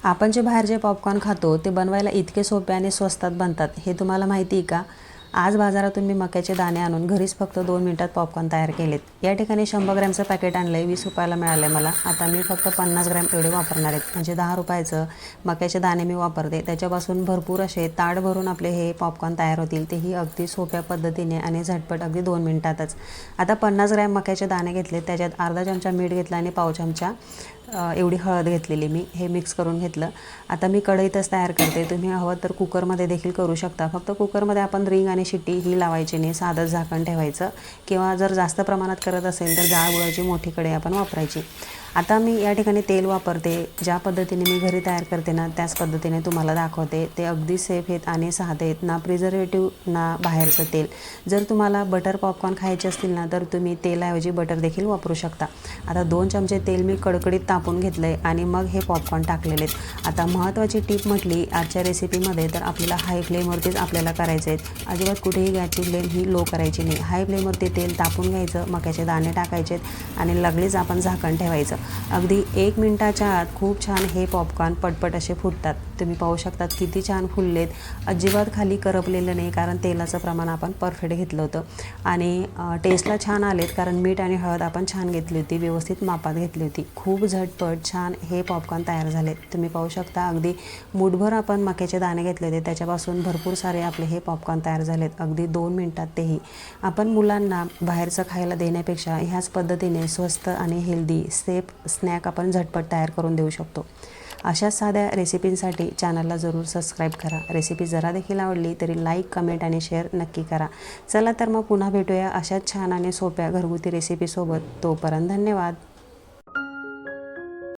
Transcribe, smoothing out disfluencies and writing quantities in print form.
आपण जे बाहेर जे पॉपकॉर्न खातो ते बनवायला इतके सोपे आणि स्वस्तात बनतात, हे तुम्हाला माहिती आहे का? आज बाजारातून मी मक्याचे दाणे आणून घरीच फक्त 2 मिनिटात पॉपकॉर्न तयार केलेत. या ठिकाणी 100 ग्रॅमचं पॅकेट आणलं आहे, 20 रुपयाला मिळालं आहे मला. आता मी फक्त 50 ग्रॅम एवढे वापरणार आहेत, म्हणजे 10 रुपयाचं मक्याचे दाणे मी वापरते. त्याच्यापासून भरपूर असे ताट भरून आपले हे पॉपकॉर्न तयार होतील, तेही अगदी सोप्या पद्धतीने आणि झटपट अगदी 2 मिनिटातच. आता 50 ग्रॅम मक्याचे दाणे घेतले, त्याच्यात अर्धा चमचा मीठ घेतला आणि पाव चमचा एवढी हळद घेतलेली मी, हे मिक्स करून घेतलं. आता मी कढईतच तयार करते, तुम्ही हवं तर कुकरमध्ये देखील करू शकता. फक्त कुकरमध्ये आपण रिंग आणि शिट्टी ही लावायची नाही, साधं झाकण ठेवायचं, किंवा जर जास्त प्रमाणात करत असेल तर जाड गुळाची मोठी कढई आपण वापरायची. आता मी या ठिकाणी तेल वापरते, ज्या पद्धतीने मी घरी तयार करते ना त्याच पद्धतीने तुम्हाला दाखवते. ते अगदी सेफ आहेत आणि साधे आहेत, ना प्रिझर्वेटिव्ह ना बाहेरचं तेल. जर तुम्हाला बटर पॉपकॉर्न खायचे असतील ना तर तुम्ही तेलाऐवजी बटर देखील वापरू शकता. आता 2 चमचे तेल मी कडकडीत तापून घेतलं आहे आणि मग हे पॉपकॉर्न टाकलेले आहेत. आता महत्त्वाची टिप म्हटली आजच्या रेसिपीमध्ये तर आपल्याला हाय फ्लेमवरतीच आपल्याला करायचे आहेत. अजिबात कुठेही गॅसची फ्लेम ही लो करायची नाही. हाय फ्लेमवरती तेल तापून घ्यायचं, मक्याचे दाणे टाकायचे आणि लगेच आपण झाकण ठेवायचं. अगदी 1 मिनिटाच्या आत खूप छान हे पॉपकॉर्न पटपट असे फुटतात. तुम्ही पाहू शकतात किती छान फुललेत, अजिबात खाली करपलेलं नाही, कारण तेलाचं प्रमाण आपण परफेक्ट घेतलं होतं. आणि टेस्टला छान आलेत, कारण मीठ आणि हळद आपण छान घेतली होती, व्यवस्थित मापात घेतली होती. खूप झटपट छान हे पॉपकॉर्न तयार झालेत. तुम्ही पाहू शकता अगदी मूठभर आपण मक्याचे दाणे घेतले होते, त्याच्यापासून भरपूर सारे आपले हे पॉपकॉर्न तयार झालेत अगदी 2 मिनिटात. तेही आपण मुलांना बाहेरचं खायला देण्यापेक्षा ह्याच पद्धतीने स्वस्त आणि हेल्दी सेफ स्नॅक आपण झटपट तयार करून देऊ शकतो. अशाच साध्या रेसिपींसाठी चॅनलला जरूर सबस्क्राईब करा. रेसिपी जरा देखील आवडली तरी लाईक, कमेंट आणि शेअर नक्की करा. चला तर मग पुन्हा भेटूया अशाच छान आणि सोप्या घरगुती रेसिपीसोबत. तोपर्यंत धन्यवाद.